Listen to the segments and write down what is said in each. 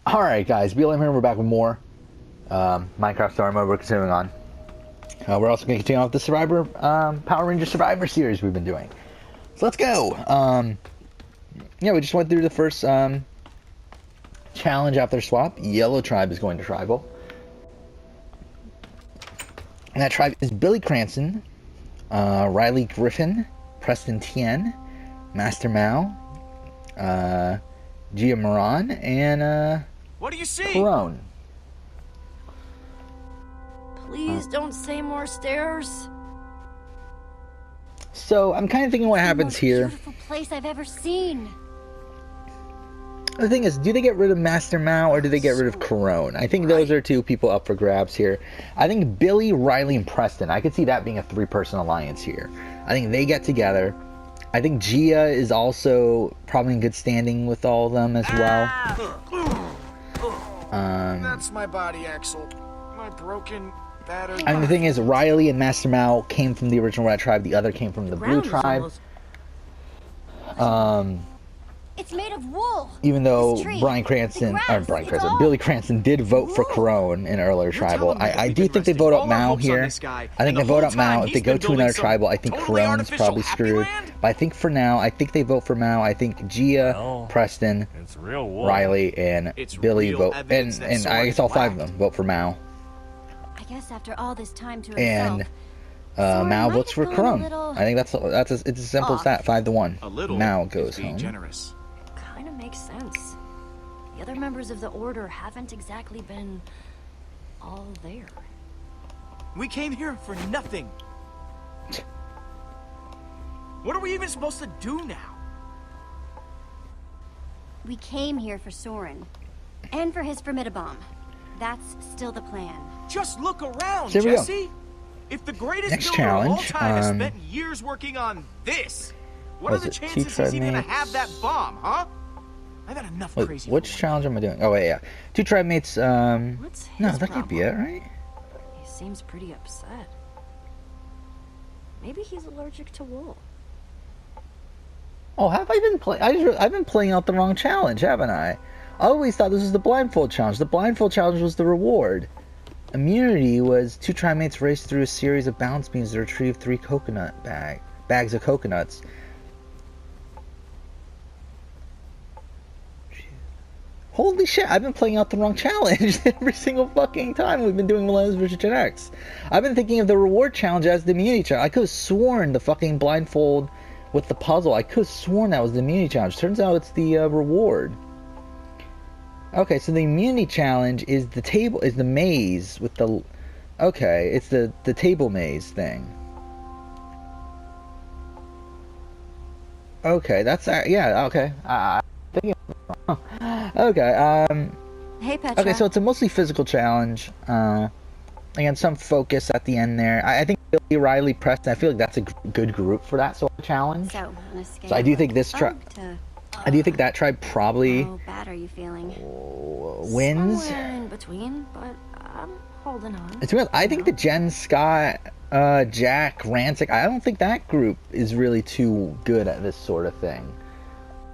Alright guys, BLM here, we're back with more Minecraft Story Mode we're continuing on. We're also going to continue on with the Survivor, Power Ranger Survivor series we've been doing. So let's go! Yeah, we just went through the first challenge after swap. Yellow Tribe is going to Tribal. And that tribe is Billy Cranston, Riley Griffin, Preston Tien, Master Mao, Gia Moran, and what do you see? Corone. Please don't say more stairs. So I'm kind of thinking what happens here. Beautiful place I've ever seen. The thing is, do they get rid of Master Mao or do they get rid of Corone? I think those are two people up for grabs here. I think Billy, Riley, and Preston, I could see that being a three-person alliance here. I think they get together. I think Gia is also probably in good standing with all of them as well. That's my body, Axel. My broken, battered... I mean, the thing is, Riley and Master Mao came from the original Red Tribe. The other came from the Blue Tribe. It's made of wool. Even though Billy Cranston did vote for Corone in earlier tribal, I do think they vote out Mao here. I think they vote out Mao. If they go to another tribal, I think Corone's probably screwed. But I think for now, I think they vote for Mao. I think Gia, Preston, Riley, and Billy vote, and I guess all five of them vote for Mao. I guess after all this time to and Mao votes for Corone. I think it's as simple as that. 5-1. Mao goes home. Generous. Kinda makes sense. The other members of the Order haven't exactly been all there. We came here for nothing. What are we even supposed to do now? We came here for Soren. And for his Formidabomb. That's still the plan. Just look around, Here we go. Jesse. If the greatest Next builder of all challenge, time has spent years working on this, what are the chances he's even gonna have that bomb, huh? I've had enough crazy. Which challenge am I doing? Oh wait, yeah. 2 tribe mates. What's his No, that can't be it, right? He seems pretty upset. Maybe he's allergic to wool. Oh, have I been playing? I've been playing out the wrong challenge, haven't I? I always thought this was the blindfold challenge. The blindfold challenge was the reward. Immunity was 2 tribe mates race through a series of balance beams to retrieve 3 coconut bags of coconuts. Holy shit, I've been playing out the wrong challenge every single fucking time we've been doing Millennials vs. Gen X. I've been thinking of the reward challenge as the immunity challenge. I could have sworn the fucking blindfold with the puzzle, I could have sworn that was the immunity challenge. Turns out it's the reward. Okay, so the immunity challenge is the maze with the... Okay, it's the table maze thing. Okay, that's... yeah, okay. Okay, Hey, Petra. okay, so it's a mostly physical challenge. Again, some focus at the end there. I think Billy, Riley, Preston, I feel like that's a good group for that sort of challenge. So I do think this tribe... I do think that tribe probably... How bad are you feeling? Wins. Somewhere in between, but I'm holding on. It's real. I think the Jen, Scott, Jack, Rancic, I don't think that group is really too good at this sort of thing.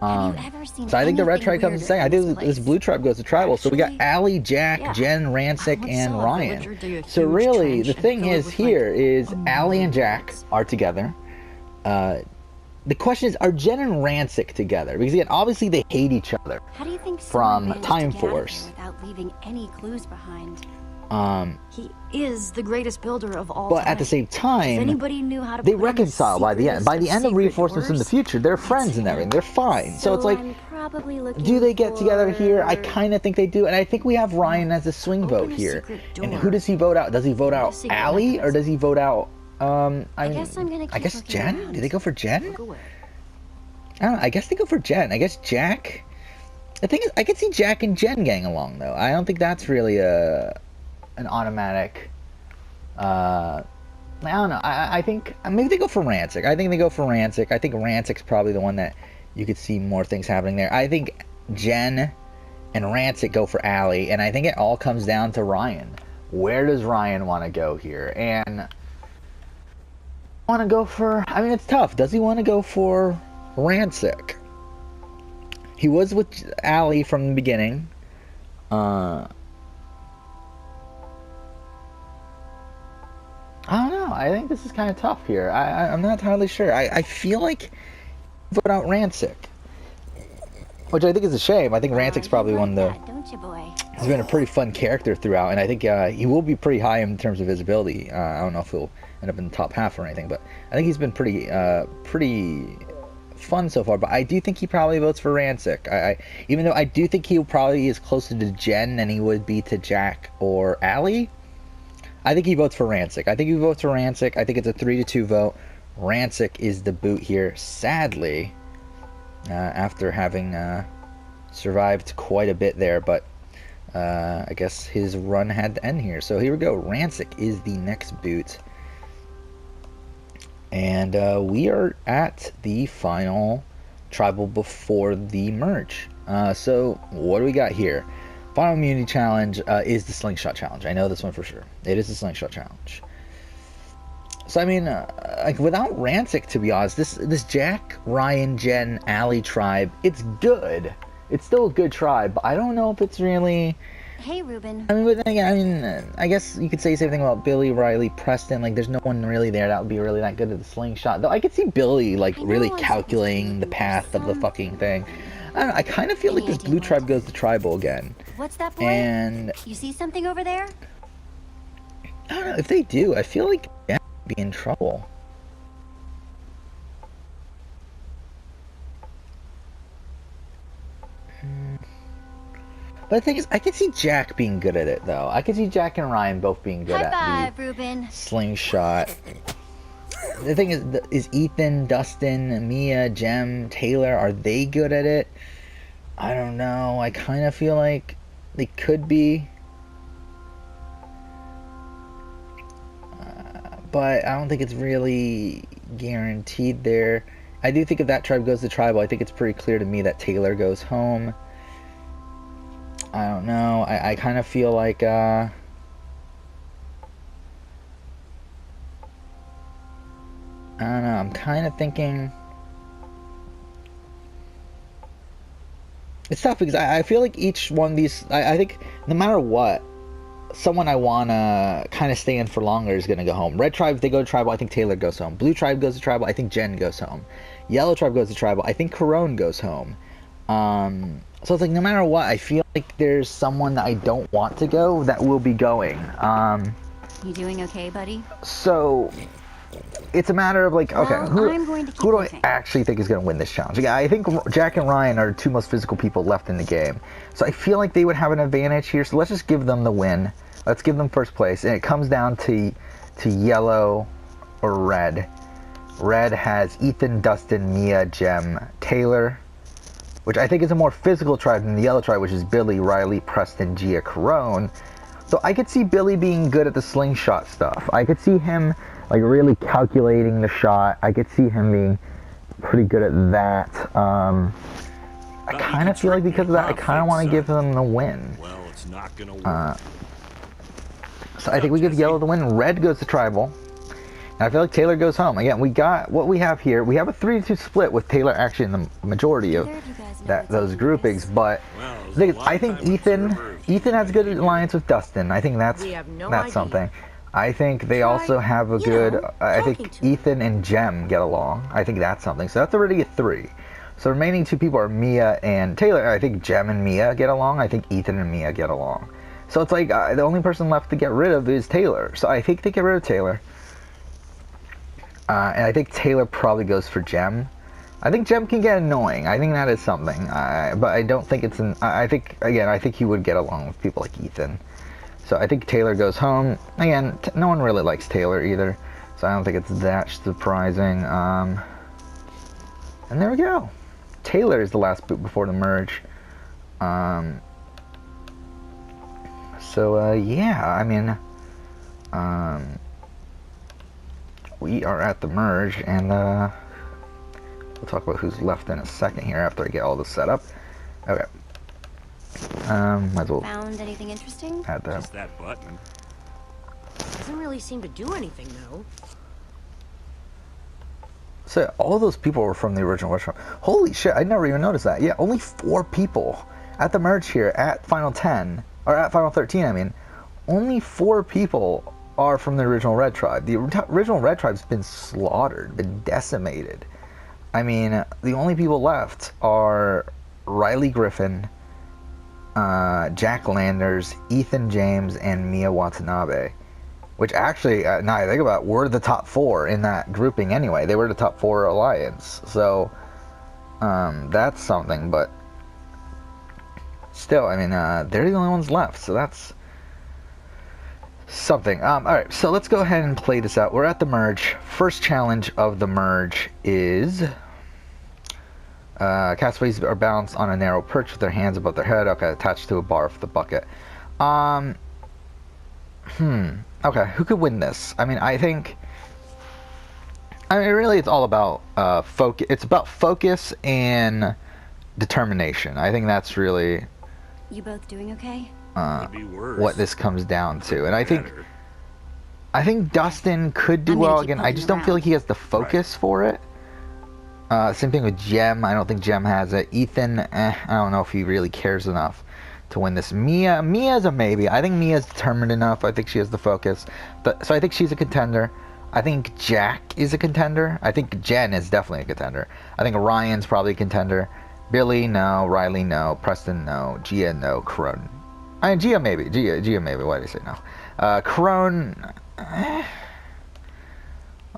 Have you ever seen So I think the red tribe comes weirder second. I in think this this blue tribe goes to tribal. So we got Allie, Jack, yeah. Jen, Rancic, I and saw a Ryan. villager dig a So huge really, trench the and thing fill it is with, here like, is a Allie and million Jack bugs. are together. The question is, are Jen and Rancic together? Because again, obviously they hate each other. How do you think from someone managed Time to get out of Force. there without leaving any clues behind? He is the greatest builder of all But time. at the same time, If anybody knew how to they put in a reconcile by the secret end. By the list end of secret Reinforcements in the doors, future, they're it's friends and him. everything. They're fine. So it's like, I'm probably looking do they get together here? I for- kind of think they do. And I think we have Ryan as a swing Open vote a here. secret And door. who does he vote out? Does he vote Open a out secret Allie or mechanism. does he vote out, I guess I'm gonna keep guess looking Jen? around. Do they go for Jen? Look away. I don't know. I guess they go for Jen. I guess Jack. The thing is, I could see Jack and Jen getting along though. I don't think that's really an automatic. I don't know. I think maybe they go for Rancic. I think they go for Rancic. I think Rancic's probably the one that you could see more things happening there. I think Jen and Rancic go for Allie, and I think it all comes down to Ryan. Where does Ryan want to go here? And want to go for... I mean, it's tough. Does he want to go for Rancic? He was with Allie from the beginning. I don't know. I think this is kind of tough here. I'm not entirely sure. I feel like vote out Rancic, which I think is a shame. I think Rancic's probably one of the... Don't you, boy? He's been a pretty fun character throughout, and I think he will be pretty high in terms of visibility. I don't know if he'll end up in the top half or anything, but I think he's been pretty fun so far. But I do think he probably votes for Rancic. Even though I do think he probably is closer to Jen than he would be to Jack or Allie. I think he votes for Rancic. I think he votes for Rancic. I think it's a 3-2 vote. Rancic is the boot here, sadly, after having survived quite a bit there, but I guess his run had to end here. So here we go. Rancic is the next boot. And we are at the final tribal before the merge. So what do we got here? Final immunity challenge is the slingshot challenge. I know this one for sure. It is the slingshot challenge. So I mean, like without Rancic, to be honest, this Jack, Ryan, Jen, Allie tribe, it's good. It's still a good tribe, but I don't know if it's really... Hey, Ruben. I mean, but then again, I guess you could say the same thing about Billy, Riley, Preston. Like, there's no one really there that would be really that good at the slingshot. Though I could see Billy, like, really calculating the path of the fucking thing. I don't know, I kind of feel like this blue tribe goes to tribal again. What's that, boy? And... You see something over there? I don't know, if they do, I feel like Jen would be in trouble. But the thing is, I could see Jack being good at it, though. I could see Jack and Ryan both being good at the Ruben. slingshot. The thing is Ethan, Dustin, Mia, Jem, Taylor, are they good at it? I don't know. I kind of feel like they could be. But I don't think it's really guaranteed there. I do think if that tribe goes to tribal, I think it's pretty clear to me that Taylor goes home. I don't know. I kind of feel like I don't know. I'm kind of thinking it's tough because I feel like each one of these, I think no matter what, someone I want to kind of stay in for longer is going to go home. Red tribe, if they go to tribal, I think Taylor goes home. Blue tribe goes to tribal, I think Jen goes home. Yellow tribe goes to tribal, I think Corone goes home. So it's like no matter what, I feel like there's someone that I don't want to go that will be going. You doing okay, buddy? So it's a matter of like, okay, Well, who do I actually think is going to win this challenge? Yeah, I think Jack and Ryan are the two most physical people left in the game. So I feel like they would have an advantage here. So let's just give them the win. Let's give them first place. And it comes down to yellow or red. Red has Ethan, Dustin, Mia, Jem, Taylor, which I think is a more physical tribe than the yellow tribe, which is Billy, Riley, Preston, Gia, Corone. So I could see Billy being good at the slingshot stuff. I could see him like really calculating the shot. I could see him being pretty good at that. I kind of feel like because of that, I kind of want to give them the win. Well, it's not gonna work. So I think we give yellow the win. Red goes to tribal. And I feel like Taylor goes home. Again, we got what we have here. We have a 3-2 split with Taylor actually in the majority of those groupings. But the thing is, I think Ethan has a good alliance with Dustin. I think that's something. I think they also have a good. I think Ethan and Jem get along. I think that's something. So that's already a 3. So the remaining 2 people are Mia and Taylor. I think Jem and Mia get along. I think Ethan and Mia get along. So it's like the only person left to get rid of is Taylor. So I think they get rid of Taylor. And I think Taylor probably goes for Jem. I think Jem can get annoying. I think that is something. But I don't think it's an... I think he would get along with people like Ethan. So I think Taylor goes home. Again, no one really likes Taylor either. So I don't think it's that surprising. And there we go. Taylor is the last boot before the merge. Yeah, I mean... we are at the merge, and we'll talk about who's left in a second here after I get all this set up. Okay. Might as well found anything interesting? add that. Just that button. Doesn't really seem to do anything though. So all those people were from the original restaurant. Holy shit, I never even noticed that. Yeah, only 4 people at the merge here, at Final 10, or at Final 13, I mean, only 4 people are from the original Red Tribe. The original Red Tribe's been slaughtered, been decimated. I mean, the only people left are Riley Griffin, Jack Landers, Ethan James, and Mia Watanabe. Which actually, now I think about it, were the top 4 in that grouping anyway. They were the top 4 alliance. So, that's something, but still, I mean, they're the only ones left, so that's something. Alright, so let's go ahead and play this out. We're at the merge. First challenge of the merge is castaways are balanced on a narrow perch with their hands above their head, okay, attached to a bar with the bucket. Okay, who could win this? I mean, really it's all about focus. It's about focus and determination. I think that's really You both doing okay? What this comes down to. And I think Dustin could do well again. I just don't feel like he has the focus for it. Same thing with Jem. I don't think Jem has it. Ethan, I don't know if he really cares enough to win this. Mia's a maybe. I think Mia's determined enough. I think she has the focus. So I think she's a contender. I think Jack is a contender. I think Jen is definitely a contender. I think Ryan's probably a contender. Billy, no. Riley, no. Preston, no. Gia, no. Corone. I mean, Gia maybe. Gia maybe. Why did I say no? Corone,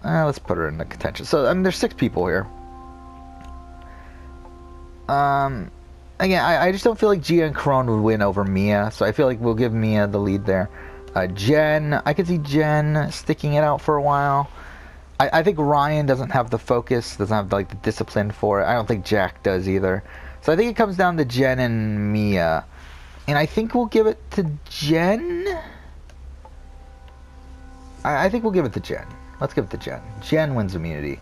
let's put her in the contention. So, I mean, there's 6 people here. Again, I just don't feel like Gia and Corone would win over Mia, so I feel like we'll give Mia the lead there. Jen, I could see Jen sticking it out for a while. I think Ryan doesn't have the focus, doesn't have like the discipline for it. I don't think Jack does either. So I think it comes down to Jen and Mia. And I think we'll give it to Jen. I think we'll give it to Jen. Let's give it to Jen. Jen wins immunity.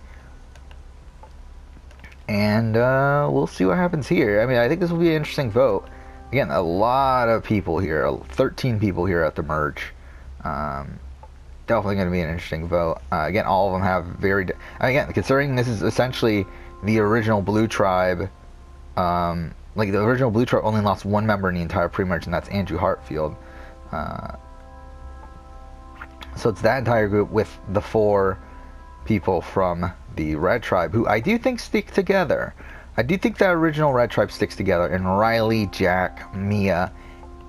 And we'll see what happens here. I mean, I think this will be an interesting vote. Again, a lot of people here. 13 people here at the merge. Definitely going to be an interesting vote. Again, all of them have very... again, considering this is essentially the original Blue Tribe... like, the original Blue Tribe only lost 1 member in the entire pre-merge, and that's Andrew Hartfield. So it's that entire group with the 4 people from the Red Tribe, who I do think stick together. I do think that original Red Tribe sticks together, and Riley, Jack, Mia,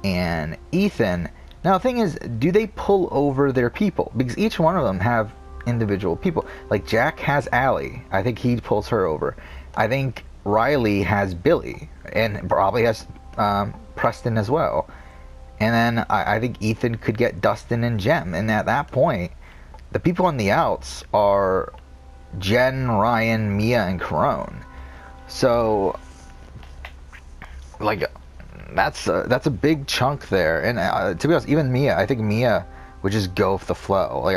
and Ethan. Now the thing is, do they pull over their people? Because each one of them have individual people. Like Jack has Allie. I think he pulls her over. I think Riley has Billy, and probably has Preston as well. And then I think Ethan could get Dustin and Jem. And at that point, the people on the outs are Jen, Ryan, Mia, and Corone. So, like, that's a big chunk there. And to be honest, even Mia, I think Mia would just go with the flow. Like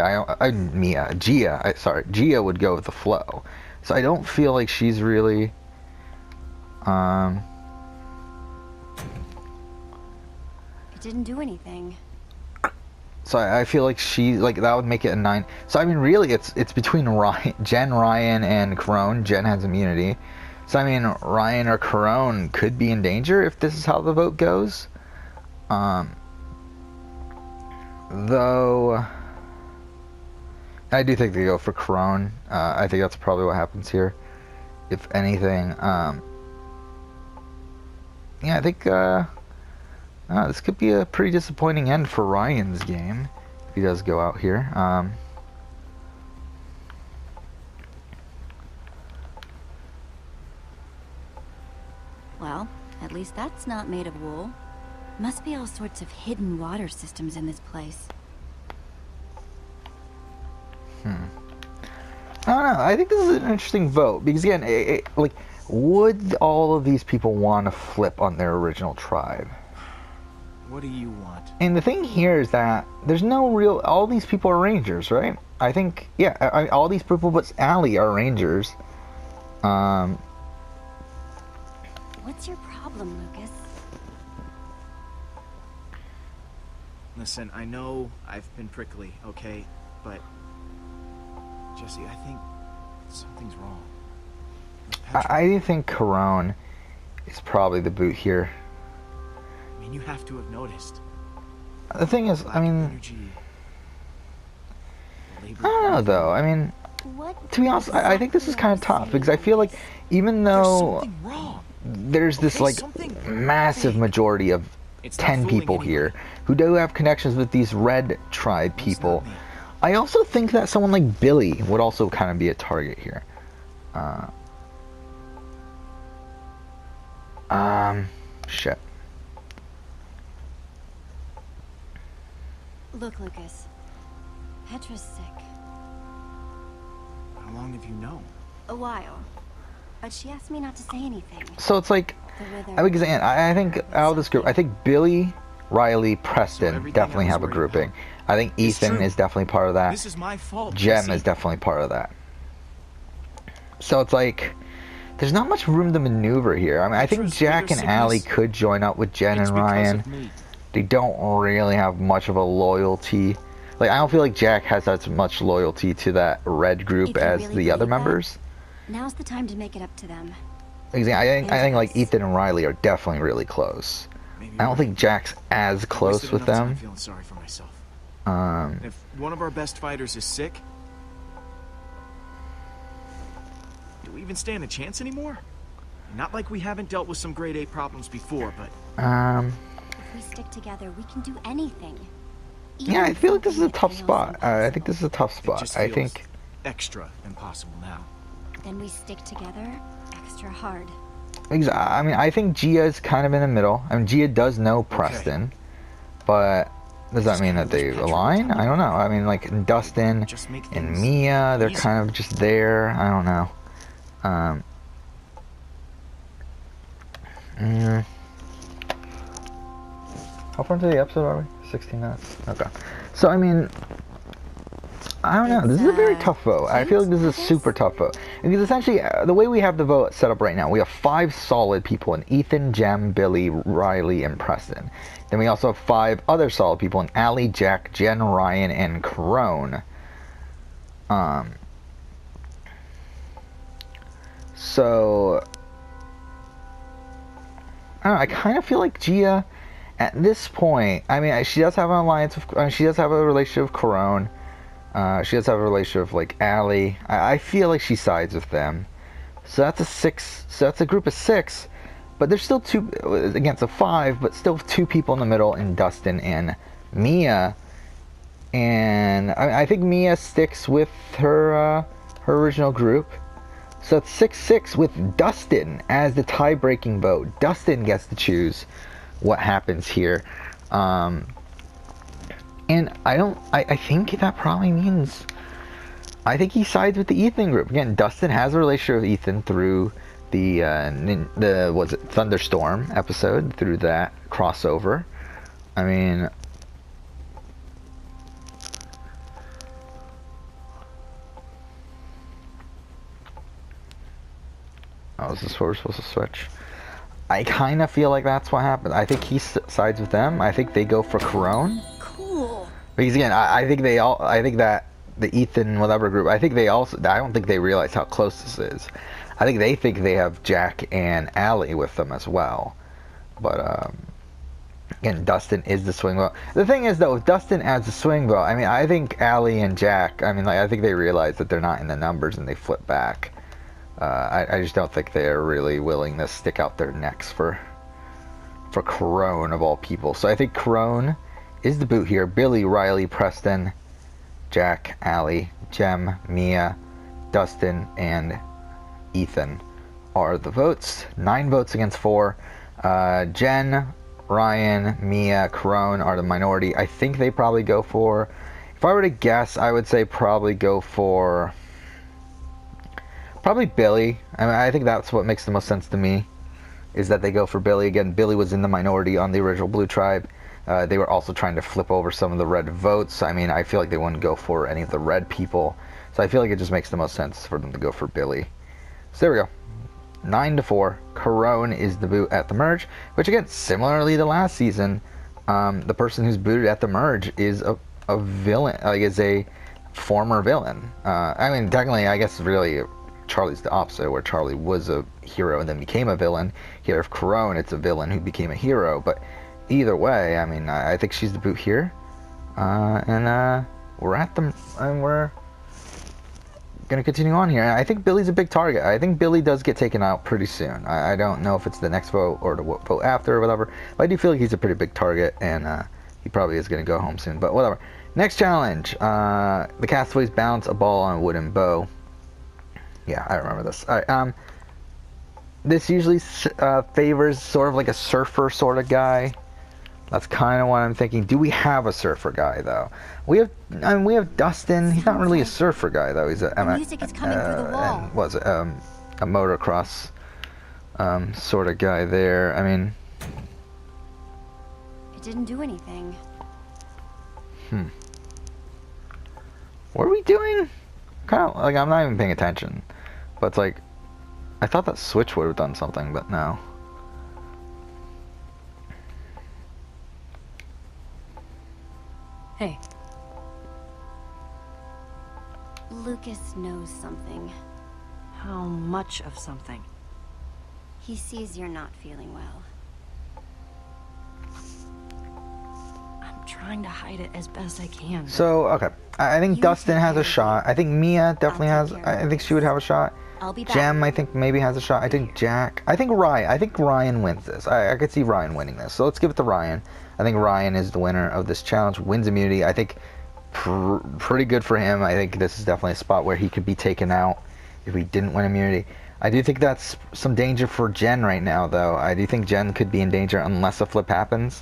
Gia would go with the flow. So I don't feel like she's really It didn't do anything. So I feel like that would make it a 9. So I mean, really, it's between Jen, Ryan, and Corone. Jen has immunity. So I mean, Ryan or Corone could be in danger if this is how the vote goes. Though I do think they go for Corone. I think that's probably what happens here, if anything. Yeah, I think this could be a pretty disappointing end for Ryan's game if he does go out here. Well, at least that's not made of wool. Must be all sorts of hidden water systems in this place. I don't know. I think this is an interesting vote because again, like, would all of these people want to flip on their original tribe? What do you want? And the thing here is that there's no real... All these people are rangers, right? I think... Yeah, all these people but Allie are rangers. What's your problem, Lucas? Listen, I know I've been prickly, okay? But... Jesse, I think something's wrong. I think Corone is probably the boot here. I mean, you have to have noticed. The thing is, Lack I of mean, energy, the labor I don't know breathing. though. I mean, What to be honest, I think this is kind of tough because I feel like even There's though something wrong. there's this Okay, like something massive big. majority of It's not 10 fooling people anyone. here who do have connections with these red tribe It's people, not me. I also think that someone like Billy would also kind of be a target here. Shit. Look, Lucas. Petra's sick. How long have you known? A while. But she asked me not to say anything. So it's like, The wither- I think out of this group, I think Billy, Riley, Preston everything definitely I was have a worried grouping. about I think is Ethan true. is definitely part of that. This is my fault. Jem Jesse. is definitely part of that. So it's like, there's not much room to maneuver here. I mean, I think Petra's Jack and wither Allie sickness, could join up with Jen It's and because Ryan. of me. They don't really have much of a loyalty. Like, I don't feel like Jack has as much loyalty to that red group If you as really the other believe that, members. Now's the time to make it up to them. I think like Ethan and Riley are definitely really close. Maybe I don't we're think Jack's as close wasted with enough time them. feeling sorry for myself. Um, If one of our best fighters is sick, do we even stand a chance anymore? Not like we haven't dealt with some grade A problems before, but If we stick together, we can do anything. yeah, I Even feel like this is a something that tough feels spot. I think impossible. this is a tough it spot. just I feels think, extra impossible now. Then we stick together extra hard. I mean, I think Gia is kind of in the middle. I mean, Gia does know Preston, but does that mean that they align? I don't know. I mean, like Dustin Just make and things Mia, they're easier. kind of just there. I don't know. How far into the episode are we? 16 minutes. Okay. So, I mean, I don't know. This is a very It's, tough vote. I feel like this is a cute, I super guess. tough vote. Because essentially, the way we have the vote set up right now, we have 5 solid people in Ethan, Jem, Billy, Riley, and Preston. Then we also have 5 other solid people in Allie, Jack, Jen, Ryan, and Crone. So, I don't know, I kind of feel like Gia, at this point, I mean, she does have an alliance with, she does have a relationship with Corone. She does have a relationship with, like, Allie. I feel like she sides with them. So that's a 6, so that's a group of 6. But there's still 2, against a 5, but still 2 people in the middle in Dustin and Mia. And I think Mia sticks with her, her original group. So it's 6-6 with Dustin as the tie-breaking vote. Dustin gets to choose what happens here. And I think that probably means, I think he sides with the Ethan group. Again, Dustin has a relationship with Ethan through the was it Thunderstorm episode, through that crossover. I mean, oh, is this where we're supposed to switch? I kind of feel like that's what happened. I think he sides with them. I think they go for Corone. Cool. Because again, I think that the Ethan whatever group, I don't think they realize how close this is. I think they think they have Jack and Allie with them as well. But again, Dustin is the swing vote. The thing is though, if Dustin adds a swing vote, I mean, I think Allie and Jack, I mean, like, I think they realize that they're not in the numbers and they flip back. I just don't think they're really willing to stick out their necks for Corone of all people. So I think Corone is the boot here. Billy, Riley, Preston, Jack, Allie, Jem, Mia, Dustin, and Ethan are the votes. 9 votes against 4. Jen, Ryan, Mia, Corone are the minority. I think they probably go for, if I were to guess, I would say probably go for probably Billy. I mean, I think that's what makes the most sense to me, is that they go for Billy. Again, Billy was in the minority on the original Blue Tribe. They were also trying to flip over some of the red votes. I mean, I feel like they wouldn't go for any of the red people. So I feel like it just makes the most sense for them to go for Billy. So there we go. 9-4. Corone is the boot at the merge, which again, similarly to last season, the person who's booted at the merge is a villain, like is a former villain. I mean, technically, I guess really Charlie's the opposite, where Charlie was a hero and then became a villain. Here, if Corone, it's a villain who became a hero, but either way, I mean, I think she's the boot here. We're at the... And we're gonna continue on here. I think Billy's a big target. I think Billy does get taken out pretty soon. I don't know if it's the next vote or the vote after or whatever, but I do feel like he's a pretty big target, and he probably is gonna go home soon, but whatever. Next challenge. The castaways bounce a ball on a wooden bow. Yeah, I remember this. Alright, this usually favors sort of like a surfer sort of guy. That's kind of what I'm thinking. Do we have a surfer guy though? We have Dustin. He's not really a surfer guy though. He's The music is coming through the wall. and was a motocross sort of guy there. I mean, It didn't do anything. what are we doing? Kind of like I'm not even paying attention, but it's like I thought that switch would have done something, but no. Hey, Lucas knows something. how much of something? He sees you're not feeling well. I'm trying to hide it as best I can. So okay, I think You Dustin take has care a of shot. I think Mia definitely I'll has. take care of I think she would have a shot. I'll be back. Jem, I think maybe has a shot. I think Jack. I think Ryan. I think Ryan wins this. I could see Ryan winning this. So let's give it to Ryan. I think Ryan is the winner of this challenge. Wins immunity. I think pretty good for him. I think this is definitely a spot where he could be taken out if he didn't win immunity. I do think that's some danger for Jen right now, though. I do think Jen could be in danger unless a flip happens.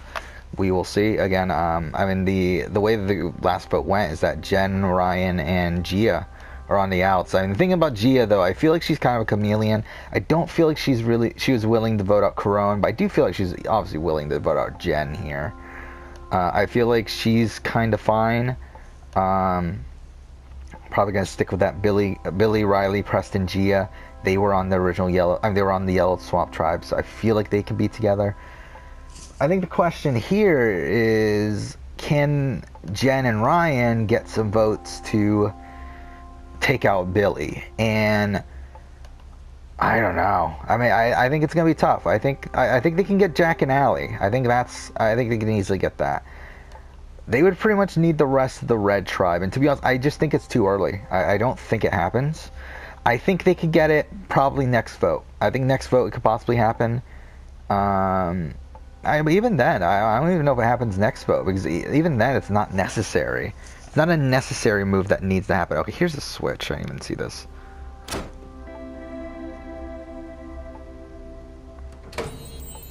We will see. Again, I mean, the way the last vote went is that Jen, Ryan, and Gia are on the outs. I mean, the thing about Gia, though, I feel like she's kind of a chameleon. I don't feel like she was willing to vote out Corone, but I do feel like she's obviously willing to vote out Jen here. I feel like she's kind of fine. Probably gonna stick with that Billy, Riley, Preston, Gia. They were on the original yellow. I mean, they were on the Yellow Swamp tribe, so I feel like they can be together. I think the question here is, can Jen and Ryan get some votes to take out Billy? And I don't know. I mean, I think it's gonna be tough. I think they can get Jack and Allie. I think they can easily get that. They would pretty much need the rest of the red tribe, and to be honest, I just think it's too early. I don't think it happens. I think they could get it probably next vote. I think next vote it could possibly happen. But even then, I don't even know if it happens next vote, because even then it's not necessary. It's not a necessary move that needs to happen. Okay, here's the switch. I didn't even see this.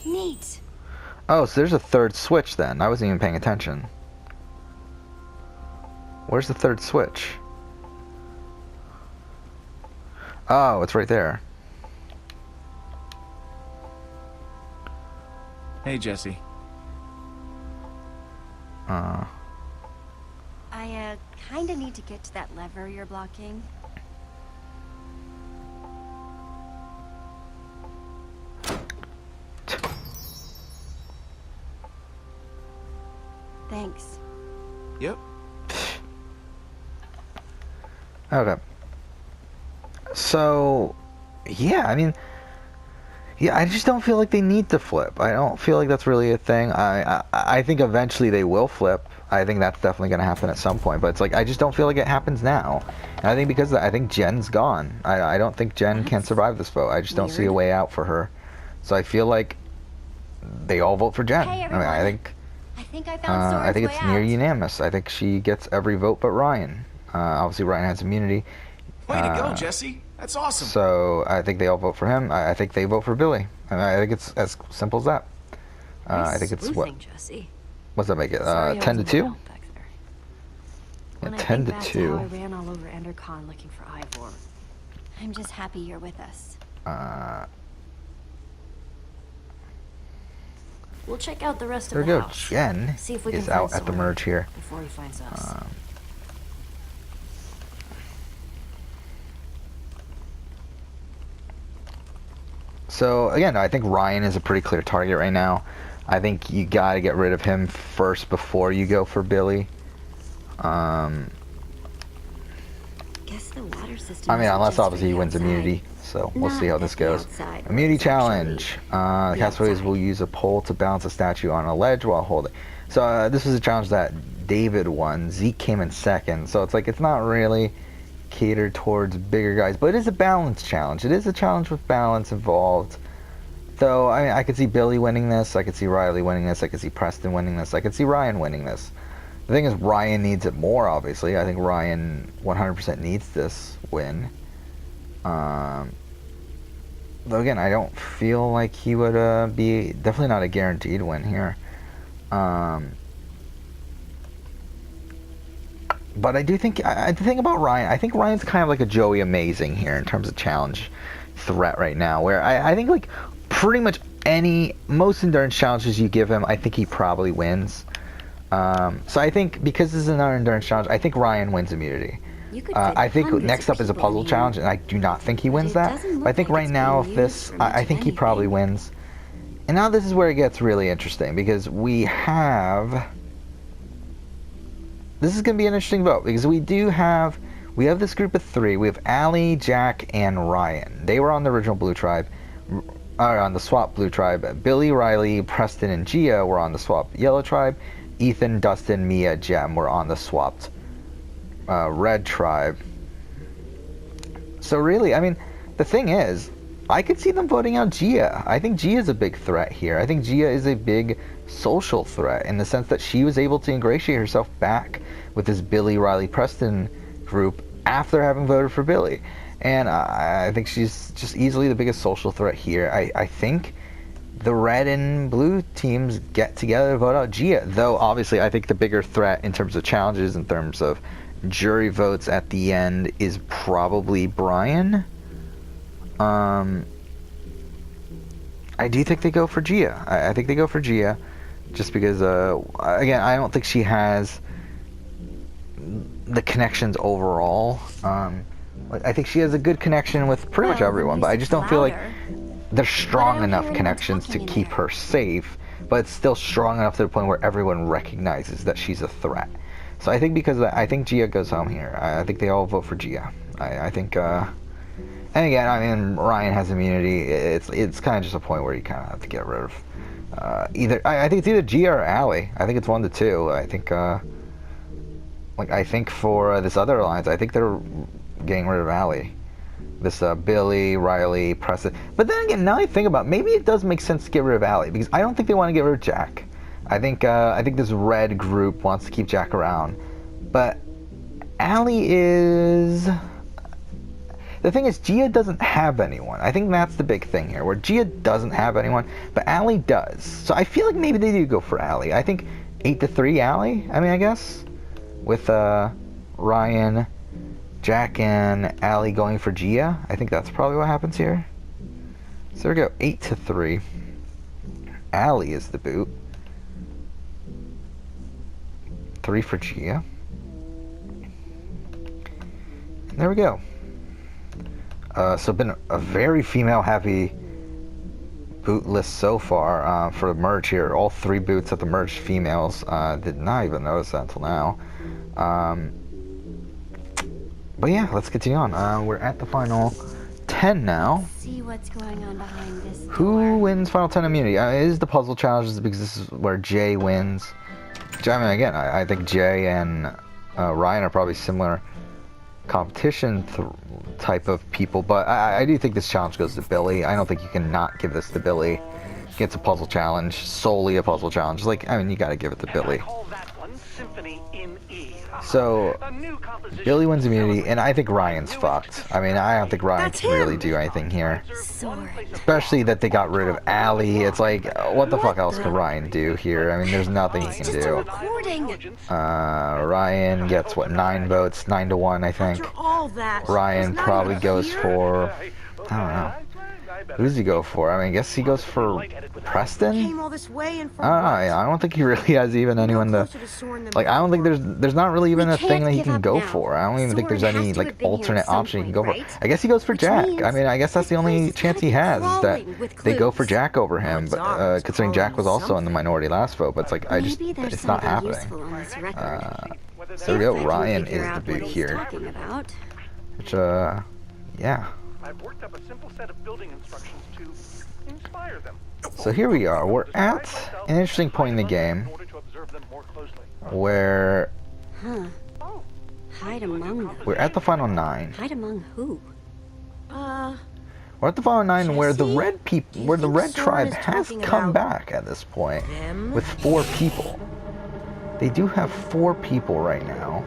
Neat. Oh, so there's a third switch then. I wasn't even paying attention. Where's the third switch? Oh, it's right there. Hey, Jesse. I kinda need to get to that lever you're blocking. Thanks. Yep. Okay. So, yeah, I mean, yeah, I just don't feel like they need to flip. I don't feel like that's really a thing. I think eventually they will flip. I think that's definitely going to happen at some point. But it's like, I just don't feel like it happens now. And I think because of that, I think Jen's gone. I don't think Jen can survive this vote. I just don't see a way out for her. So I feel like they all vote for Jen. Hey, I mean, I everyone. think I think I found Sora's I think way it's near out. unanimous. I think she gets every vote but Ryan. Obviously, Ryan has immunity. Way to go, Jesse. That's awesome. So I think they all vote for him. I think they vote for Billy. I think it's as simple as that. I think it's what? Sleuthing, Jesse. What's that make it? Sorry I 10 to wasn't 2? around back there. Yeah, When I 10 think to back 2. how I ran all over Endercon looking for Ivor. I'm just happy you're with us. We'll check out the rest There of we the go. house. Jen See if we is can out find at the someone merge here. before he finds us. So again, I think Ryan is a pretty clear target right now. I think you got to get rid of him first before you go for Billy. Guess the water system. I mean, isn't unless just for obviously he the wins outside. immunity. So we'll see Not how this that the goes. outside Immunity was challenge. The the castaways outside. will use a pole to balance a statue on a ledge while holding. So this was a challenge that David won. Zeke came in second. So it's like it's not really catered towards bigger guys, but it is a balance challenge. It is a challenge with balance involved. Though I could see Billy winning this. I could see Riley winning this. I could see Preston winning this. I could see Ryan winning this. The thing is, Ryan needs it more, obviously. I think Ryan 100% needs this win. Though again, I don't feel like he would be... Definitely not a guaranteed win here. But I do think... the thing about Ryan, I think Ryan's kind of like a Joey Amazing here in terms of challenge threat right now. Where I think like pretty much most endurance challenges you give him, I think he probably wins. So I think because this is another endurance challenge, I think Ryan wins immunity. I think next up is a puzzle challenge, and I do not think he wins that. But I think right now, if this, I think he probably wins. And now this is where it gets really interesting, because we have... This is going to be an interesting vote, because we have this group of three. We have Allie, Jack, and Ryan. They were on the original Blue Tribe, or on the swap Blue Tribe. Billy, Riley, Preston, and Gia were on the swap Yellow Tribe. Ethan, Dustin, Mia, Jem were on the swapped Red Tribe. So really, I mean, the thing is, I could see them voting out Gia. I think Gia's a big threat here. I think Gia is a big social threat in the sense that she was able to ingratiate herself back with this Billy, Riley, Preston group after having voted for Billy. And I think she's just easily the biggest social threat here. I think the red and blue teams get together to vote out Gia, though obviously I think the bigger threat in terms of challenges, in terms of jury votes at the end, is probably Brian. I do think they go for Gia. I think they go for Gia, just because, again, I don't think she has the connections overall. I think she has a good connection with pretty much everyone, but I just don't feel like they're strong enough connections to keep her safe, but it's still strong enough to the point where everyone recognizes that she's a threat. So I think because I think Gia goes home here. I think they all vote for Gia. I think, and again, I mean, Ryan has immunity. It's kind of just a point where you kind of have to get rid of either. I think it's either Gia or Allie. I think it's 1 to 2. I think, I think for this other alliance, I think they're getting rid of Allie. This Billy, Riley, Preston. But then again, now I think about it, maybe it does make sense to get rid of Allie, because I don't think they want to get rid of Jack. I think this red group wants to keep Jack around. But Allie is... The thing is, Gia doesn't have anyone. I think that's the big thing here, where Gia doesn't have anyone, but Allie does. So I feel like maybe they do go for Allie. I think 8 to 3 Allie, I guess. With Ryan, Jack, and Allie going for Gia. I think that's probably what happens here. So there we go, 8 to 3. Allie is the boot. 3 for Gia. And there we go. So been a very female-heavy boot list so far for the merge here. All 3 boots at the merged females. Did not even notice that until now. But yeah, let's continue on. We're at the final 10 now. See what's going on behind this door. Who wins final 10 immunity? It is the puzzle challenges, because this is where Jay wins. I mean, again, I think Jay and Ryan are probably similar competition type of people, but I do think this challenge goes to Billy. I don't think you can not give this to Billy. It's a puzzle challenge, solely a puzzle challenge. Like, I mean, you gotta give it to Billy. So, Billy wins immunity, and I think Ryan's fucked. I mean, I don't think Ryan can really do anything here. Sword. Especially that they got rid of Allie. It's like, what the fuck else can Ryan do here? I mean, there's nothing he can do. Ryan gets, what, 9 votes? 9 to 1, I think. Ryan probably goes for, I don't know. Who does he go for? I mean, I guess he goes for Preston? I don't think he really has even anyone to... Like, I don't think there's not really even a thing that he can go for. I don't even think there's any, like, alternate option he can go for. I guess he goes for Jack. I mean, I guess that's the only chance he has, is that they go for Jack over him. But considering Jack was also in the minority last vote, but it's like, it's not happening. So there we go, Ryan is the boot here. Which, yeah. I've worked up a simple set of building instructions to inspire them. So here we are. We're at an interesting point in the game where Huh. Hide among them. we're at the final 9. Hide among who? We're at the final 9 where the Jesse, red people, do you where the think red tribe Soren is has talking come about back at this point them? with 4 people. They do have 4 people right now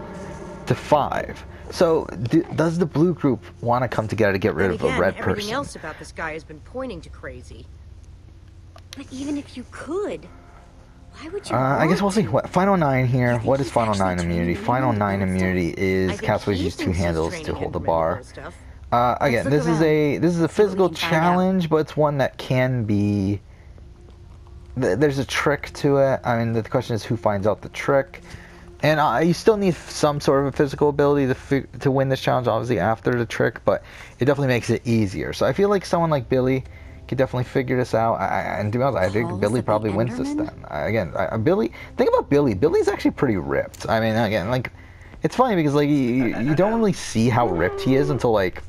to 5. So does the blue group want to come together to get rid Then of again, a red everything person? else about this guy has been pointing to crazy. But even if you could, why would you I guess we'll want see. to? What Final 9 here? think What is he's Final actually 9 immunity? training Final them 9 and immunity I is think Castaways he use 2 thinks he's handles training to hold the Enderman bar. and stuff. Again, Let's look this is a See what we physical can find out. challenge, but it's one that can be. There's a trick to it. I mean, the question is who finds out the trick, and you still need some sort of a physical ability to win this challenge. Obviously, after the trick, but it definitely makes it easier. So I feel like someone like Billy could definitely figure this out. And to be honest, I think Calls Billy of the probably wins this Enderman? then. Billy. Think about Billy. Billy's actually pretty ripped. I mean, again, like, it's funny because like you don't really see how ripped he is until like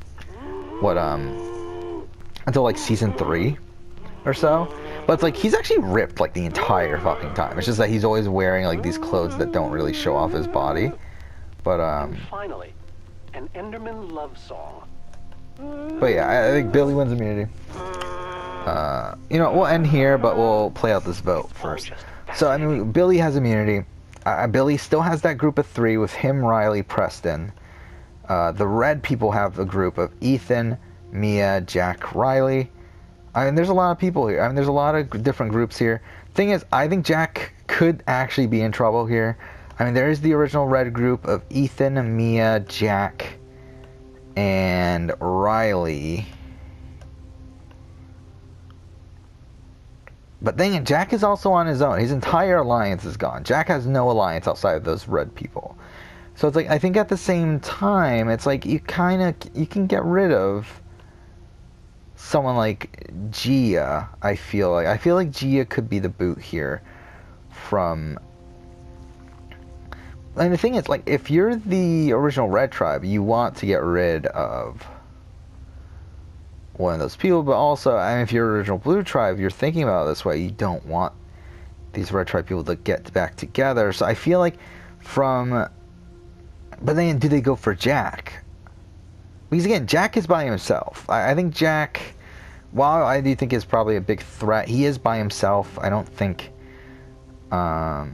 until like season 3 or so. But it's like he's actually ripped like the entire fucking time. It's just that he's always wearing like these clothes that don't really show off his body. But And finally, an Enderman love song. yeah, I think Billy wins immunity. You know, we'll end here, but we'll play out this vote first. So I mean, Billy has immunity. Billy still has that group of 3 with him, Riley, Preston. The red people have a group of Ethan, Mia, Jack, Riley. I mean, there's a lot of people here. I mean, there's a lot of different groups here. Thing is, I think Jack could actually be in trouble here. I mean, there is the original red group of Ethan, Mia, Jack, and Riley. But then Jack is also on his own. His entire alliance is gone. Jack has no alliance outside of those red people. So it's like, I think at the same time, it's like you can get rid of someone like Gia. I feel like Gia could be the boot here from. And the thing is, like, if you're the original red tribe, you want to get rid of one of those people, but also, I mean, if you're original blue tribe, you're thinking about it this way. You don't want these red tribe people to get back together. So I feel like but then do they go for Jack? Because again, Jack is by himself. I think Jack, while I do think is probably a big threat, he is by himself. I don't think, I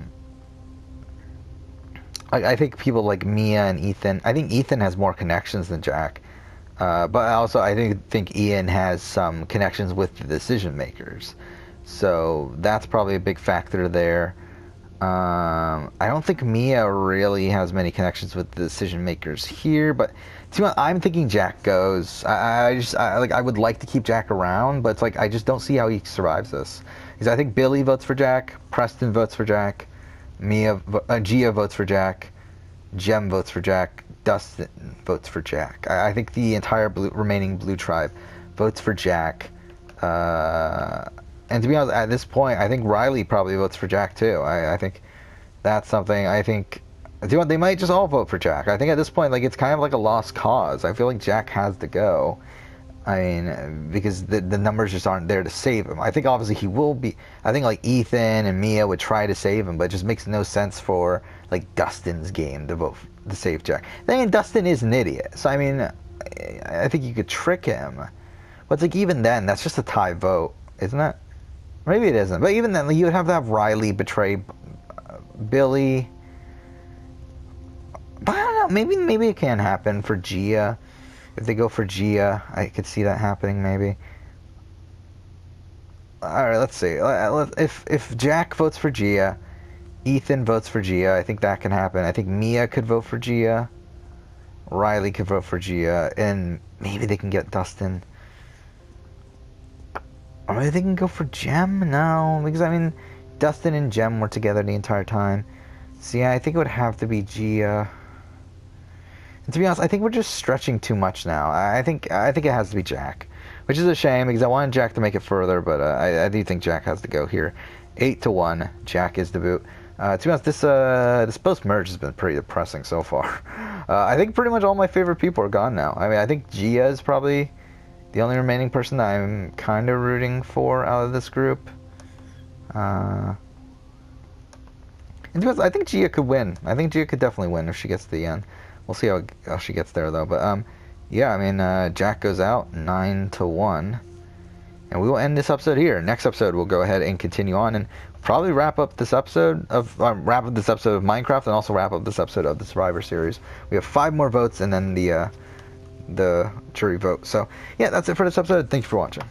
think people like Mia and Ethan, I think Ethan has more connections than Jack. But also, I think Ian has some connections with the decision makers. So that's probably a big factor there. I don't think Mia really has many connections with the decision makers here, but I'm thinking Jack goes. I would like to keep Jack around, but it's like I just don't see how he survives this. Because I think Billy votes for Jack, Preston votes for Jack, Gia votes for Jack, Jem votes for Jack, Dustin votes for Jack. I think the entire remaining blue tribe votes for Jack. And to be honest, at this point, I think Riley probably votes for Jack too. I think that's something. I think they might just all vote for Jack. I think at this point, like, it's kind of like a lost cause. I feel like Jack has to go. I mean, because the numbers just aren't there to save him. I think obviously he will be. I think like Ethan and Mia would try to save him, but it just makes no sense for like Dustin's game to vote to save Jack. Then Dustin is an idiot, so I mean, I think you could trick him. But it's like even then, that's just a tie vote, isn't it? Maybe it isn't. But even then, like, you would have to have Riley betray Billy. But I don't know. Maybe it can happen for Gia. If they go for Gia, I could see that happening, maybe. Alright, let's see. If Jack votes for Gia, Ethan votes for Gia, I think that can happen. I think Mia could vote for Gia. Riley could vote for Gia. And maybe they can get Dustin. Or maybe they can go for Jem? No, because I mean, Dustin and Jem were together the entire time. So yeah, I think it would have to be Gia. And to be honest, I think we're just stretching too much now. I think it has to be Jack, which is a shame because I wanted Jack to make it further, but I do think Jack has to go here. 8-1, Jack is the boot. To be honest, this post-merge has been pretty depressing so far. I think pretty much all my favorite people are gone now. I mean, I think Gia is probably the only remaining person that I'm kind of rooting for out of this group. And to be honest, I think Gia could win. I think Gia could definitely win if she gets to the end. We'll see how she gets there, though. But, yeah, I mean, Jack goes out 9-1. And we will end this episode here. Next episode, we'll go ahead and continue on and probably wrap up this episode of Minecraft, and also wrap up this episode of the Survivor Series. We have 5 more votes, and then the jury vote. So yeah, that's it for this episode. Thank you for watching.